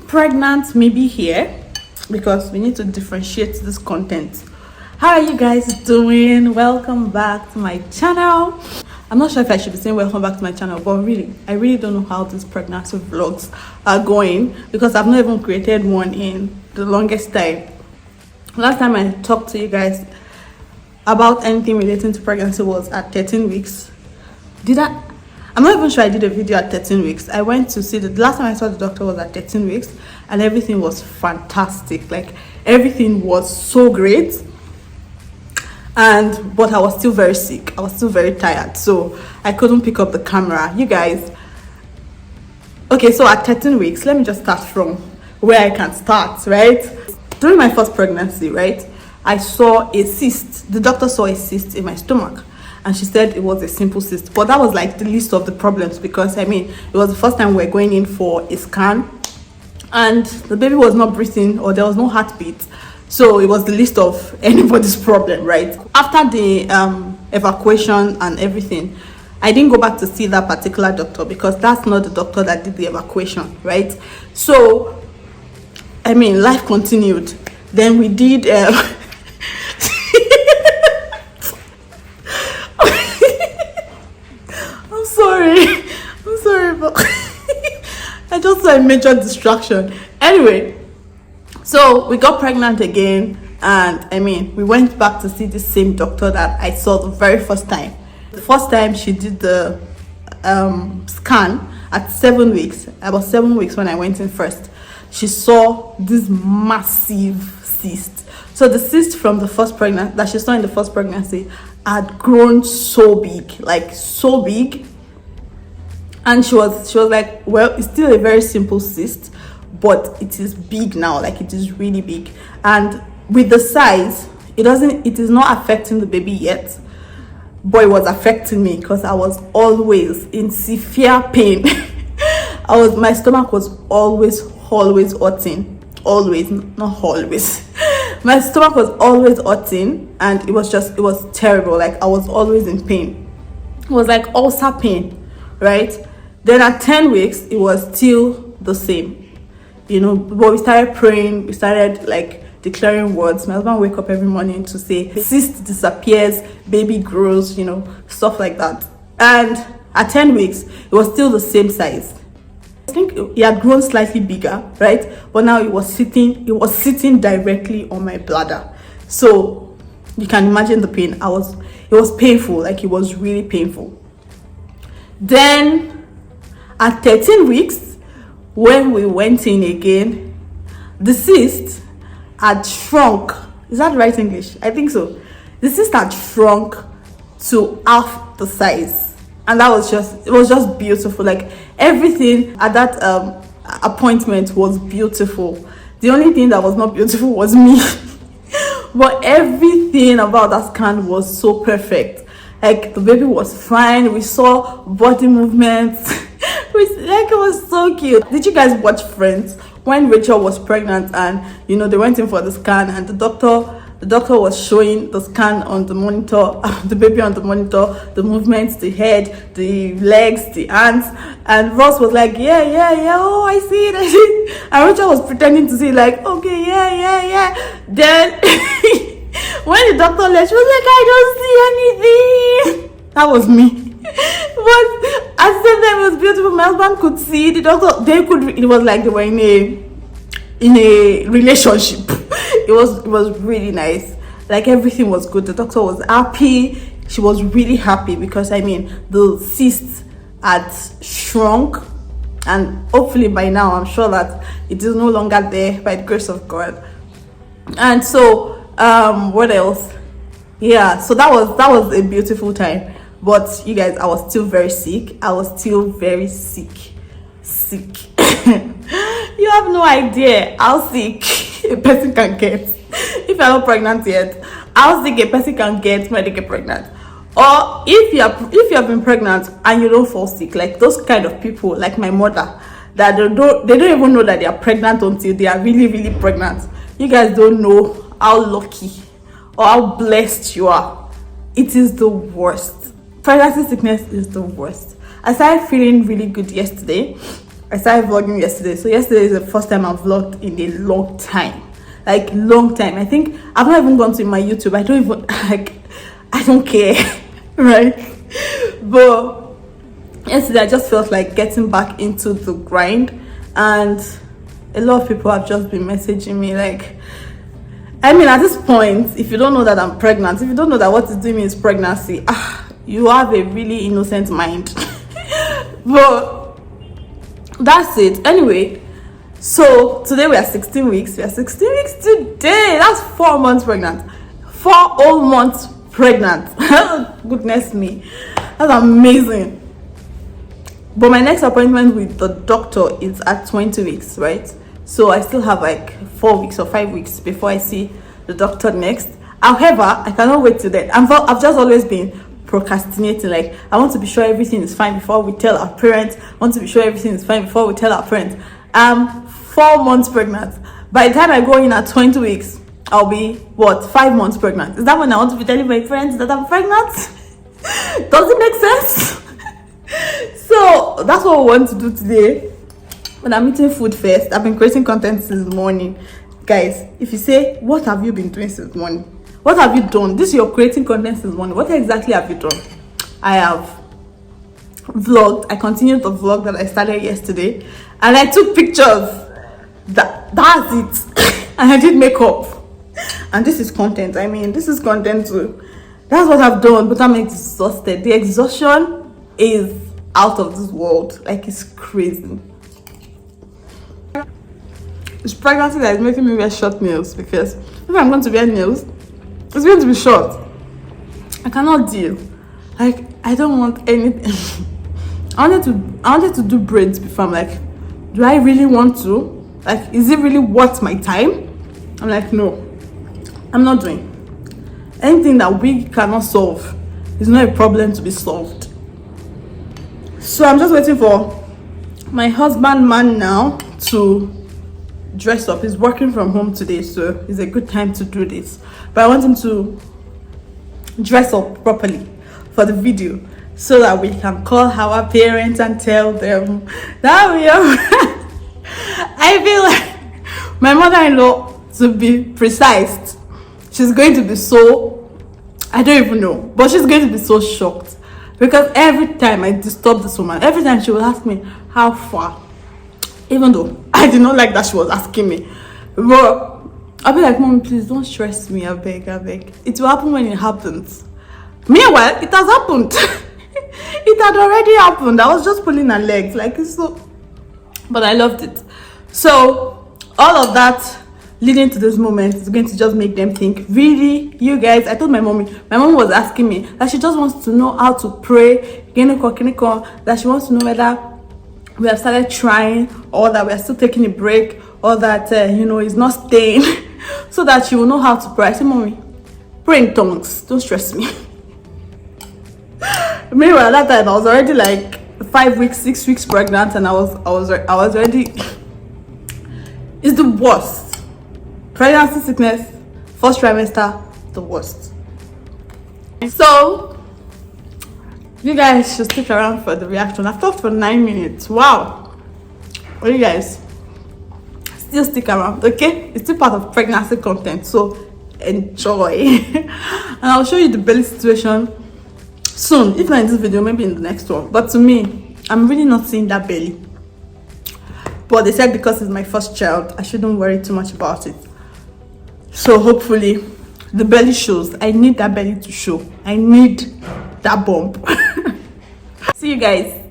pregnant maybe here, because we need to differentiate this content. How are you guys doing? Welcome back to my channel. I'm not sure if I should be saying welcome back to my channel, but I really don't know how these pregnancy vlogs are going, because I've not even created one in the longest time. Last time I talked to you guys about anything relating to pregnancy was at 13 weeks. I'm not even sure I did a video at 13 weeks. I went to see the last time I saw the doctor was at 13 weeks, and everything was fantastic. Like, everything was so great. But I was still very sick. I was still very tired, so I couldn't pick up the camera. You guys, okay, so at 13 weeks, let me just start from where I can start, right? During my first pregnancy, right, I saw a cyst. The doctor saw a cyst in my stomach, and she said it was a simple cyst. But that was like the least of the problems, because it was the first time we were going in for a scan, and the baby was not breathing, or there was no heartbeat. So it was the least of anybody's problem, right? After the evacuation and everything, I didn't go back to see that particular doctor, because that's not the doctor that did the evacuation, right? So, life continued. Then we did... I'm sorry, but I just saw a major distraction. Anyway, so we got pregnant again, and we went back to see the same doctor that I saw the very first time. The first time she did the scan at 7 weeks, about 7 weeks when I went in first, she saw this massive cyst. So the cyst from the first pregnancy that she saw in the first pregnancy had grown so big, like so big. And she was like, well, it's still a very simple cyst, but it is big now, like it is really big. And with the size, it is not affecting the baby yet, but it was affecting me, because I was always in severe pain. My stomach was always hurting. Always, not always. My stomach was always hurting, and it was terrible. Like, I was always in pain. It was like ulcer pain, right? Then at 10 weeks, it was still the same, but we started praying. We started like declaring words. My husband wake up every morning to say, cyst disappears, baby grows, stuff like that. And at 10 weeks, it was still the same size. I think it had grown slightly bigger, right? But now it was sitting directly on my bladder. So you can imagine the pain. It was painful, like it was really painful. Then at 13 weeks, when we went in again, the cyst had shrunk. Is that right English? I think so. The cyst had shrunk to half the size, and it was just beautiful. Like, everything at that appointment was beautiful. The only thing that was not beautiful was me. But everything about that scan was so perfect. Like, the baby was fine. We saw body movements. Like, it was so cute. Did you guys watch Friends when Rachel was pregnant, and they went in for the scan, and the doctor was showing the scan on the monitor, the baby on the monitor, the movements, the head, the legs, the hands, and Ross was like, yeah, oh, I see it, and Rachel was pretending to see, like, okay, yeah. Then when the doctor left, she was like, I don't see anything. That was me. But at the same time, it was beautiful. My husband could see, the doctor, it was like they were in a relationship. It was really nice. Like, everything was good. The doctor was happy. She was really happy, because the cyst had shrunk, and hopefully by now, I'm sure that it is no longer there, by the grace of God. And so what else? Yeah, so that was a beautiful time. But you guys, I was still very sick. You have no idea how sick a person can get. If you're not pregnant yet, how sick a person can get when they get pregnant. Or if you have been pregnant and you don't fall sick, like those kind of people, like my mother, that they don't even know that they are pregnant until they are really, really pregnant. You guys don't know how lucky or how blessed you are. It is the worst. Pregnancy sickness is the worst. I started feeling really good yesterday, I started vlogging yesterday. So yesterday is the first time I've vlogged in a long time. Like long time. I think I've not even gone to my YouTube. I don't even like, I don't care. Right? But yesterday I just felt like getting back into the grind, and a lot of people have just been messaging me like, I mean, at this point, if you don't know that I'm pregnant, if you don't know that what is doing me is pregnancy, you have a really innocent mind. But that's it. Anyway, so today we are 16 weeks. We are 16 weeks today. That's 4 months pregnant. 4 whole months pregnant. Goodness me. That's amazing. But my next appointment with the doctor is at 20 weeks, right? So I still have like 4 weeks or 5 weeks before I see the doctor next. However, I cannot wait till then. I've just always been procrastinating. Like, I want to be sure everything is fine before we tell our parents. I want to be sure everything is fine before we tell our parents. I'm 4 months pregnant. By the time I go in at 20 weeks, I'll be what, 5 months pregnant. Is that when I want to be telling my friends that I'm pregnant? Does it make sense? So that's what we want to do today. But I'm eating food first. I've been creating content since morning. Guys, if you say, what have you been doing since morning? What have you done? This is your creating content since morning. What exactly have you done? I have vlogged. I continued the vlog that I started yesterday. And I took pictures. That's it. And I did makeup. And this is content. I mean, this is content too. That's what I've done. But I'm exhausted. The exhaustion is out of this world. Like, it's crazy. It's pregnancy that is making me wear short nails, because if I'm going to wear nails, it's going to be short. I cannot deal. Like, I don't want anything. I wanted to do braids before. I'm like, do I really want to? Like, is it really worth my time? I'm like, no, I'm not doing. Anything that we cannot solve is not a problem to be solved. So I'm just waiting for my husband man now to dress up. He's working from home today, so it's a good time to do this. But I want him to dress up properly for the video, so that we can call our parents and tell them that we are. I feel like my mother-in-law, to be precise, she's going to be so, I don't even know, but she's going to be so shocked, because every time I disturb this woman, every time she will ask me how far, even though I did not like that she was asking me. But I'll be like, Mommy, please don't stress me. I beg. It will happen when it happens. Meanwhile, it has happened. It had already happened. I was just pulling her legs. Like, it's so... But I loved it. So, all of that leading to this moment is going to just make them think, really, you guys? I told my mommy. My mom was asking me that she just wants to know how to pray. That she wants to know whether we have started trying, or that we are still taking a break, or that it's not staying, so that she will know how to pray. I said, Mommy, pray in tongues, don't stress me. Meanwhile, that time I was already like 5 weeks, 6 weeks pregnant, and I was already. It's the worst. Pregnancy sickness, first trimester, the worst. So you guys should stick around for the reaction. I've talked for 9 minutes. Wow. Well, you guys still stick around, okay? It's still part of pregnancy content, so enjoy. And I'll show you the belly situation soon. If not in this video, maybe in the next one. But to me, I'm really not seeing that belly. But they said because it's my first child, I shouldn't worry too much about it. So hopefully the belly shows. I need that belly to show. I need that bump. See you guys.